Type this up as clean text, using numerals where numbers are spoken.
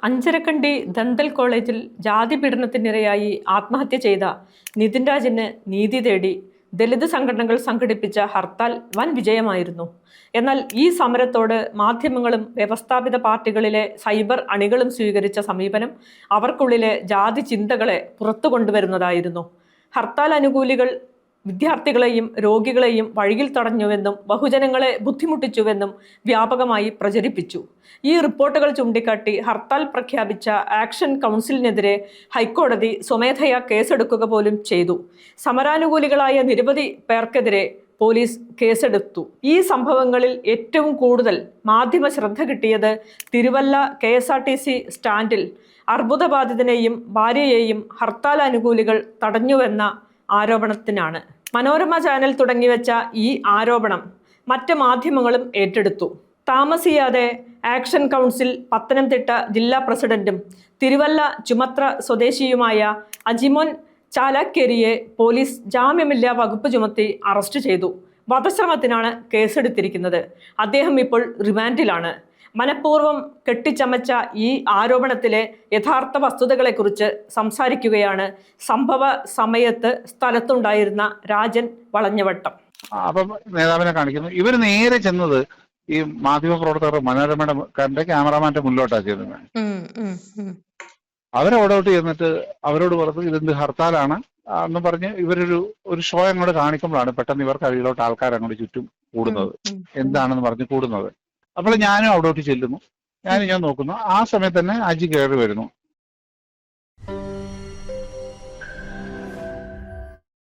Anjarakandy dental കോളേജിൽ ജാതി പീഡനത്തിനിരയായി ആത്മഹത്യ ചെയ്ത നിതിൻ രാജിന് നീതി തേടി ദലിത് സംഘടനകൾ സംഘടിപ്പിച്ച ഹർത്താൽ വൻ വിജയമായിരുന്നു. എന്നാൽ ഈ സമരത്തോട് മാധ്യമങ്ങളും വ്യവസ്ഥാപിത പാർട്ടികളിലെ സൈബർ അണികളും സ്വീകരിച്ച സമീപനം അവർക്കുള്ളിലെ ജാതി ചിന്തകളെ പുറത്തു കൊണ്ടുവരുന്നതായിരുന്നു. ഹർത്താൽ അനുകൂലികൾ വിദ്യാർത്ഥികളെയും രോഗികളെയും വഴിയിൽ തടഞ്ഞുവെന്നും ബഹുജനങ്ങളെ ബുദ്ധിമുട്ടിച്ചുവെന്നും വ്യാപകമായി പ്രചരിപ്പിച്ചു. ഈ റിപ്പോർട്ടുകൾ ചൂണ്ടിക്കാട്ടി ഹർത്താൽ പ്രഖ്യാപിച്ച ആക്ഷൻ കൗൺസിലിനെതിരെ ഹൈക്കോടതി സ്വമേധയാ കേസെടുക്കുക പോലും ചെയ്തു. സമരാനുകൂലികളായ നിരവധി പേർക്കെതിരെ പോലീസ് കേസെടുത്തു. ഈ സംഭവങ്ങളിൽ ഏറ്റവും കൂടുതൽ മാധ്യമ ശ്രദ്ധ കിട്ടിയത് തിരുവല്ല KSRTC സ്റ്റാൻഡിൽ അർബുദബാധിതനെയും ഭാര്യയെയും ഹർത്താൽ അനുകൂലികൾ തടഞ്ഞുവെന്ന ആരോപണത്തിനാണ്. മനോരമ ചാനൽ തുടങ്ങിവെച്ച ഈ ആരോപണം മറ്റ് മാധ്യമങ്ങളും ഏറ്റെടുത്തു. താമസിയാതെ ആക്ഷൻ കൗൺസിൽ പത്തനംതിട്ട ജില്ലാ പ്രസിഡന്റും തിരുവല്ല ചുമത്ര സ്വദേശിയുമായ അജിമോൻ ചാലാക്കേരിയെ പോലീസ് ജാമ്യമില്ലാ വകുപ്പ് ചുമത്തി അറസ്റ്റ് ചെയ്തു. വധശ്രമത്തിനാണ് കേസെടുത്തിരിക്കുന്നത്. അദ്ദേഹം ഇപ്പോൾ റിമാൻഡിലാണ്. മനഃപൂർവ്വം കെട്ടിച്ചമച്ച ഈ ആരോപണത്തിലെ യഥാർത്ഥ വസ്തുതകളെക്കുറിച്ച് സംസാരിക്കുകയാണ് സംഭവ സമയത്ത് സ്ഥലത്തുണ്ടായിരുന്ന രാജൻ വളഞ്ഞവട്ടം. അപ്പം നേതാവിനെ കാണിക്കുന്നു. ഇവർ നേരെ ചെന്നത് ഈ മാധ്യമപ്രവർത്തകർ മനോരമയുടെ ക്യാമറാമാന്റെ മുന്നിലോട്ടാ ചെയ്യുന്നത്. അവരവിടോട്ട് ചെന്നിട്ട് അവരോട് പറഞ്ഞു ഇതെന്ത് ഹർത്താലാണ് എന്ന് പറഞ്ഞ് ഇവരൊരു ഷോ അങ്ങോട്ട് കാണിക്കുമ്പോഴാണ് പെട്ടെന്ന് ഇവർക്ക് അടിയിലോട്ട് ആൾക്കാർ അങ്ങോട്ട് ചുറ്റും കൂടുന്നത്. എന്താണെന്ന് പറഞ്ഞ് കൂടുന്നത്. അപ്പോൾ ഞാനും അവിടോട്ട് ചെല്ലുന്നു. ഞാൻ നോക്കുന്നു. ആ സമയത്ത് തന്നെ അജി കയറി വരുന്നു.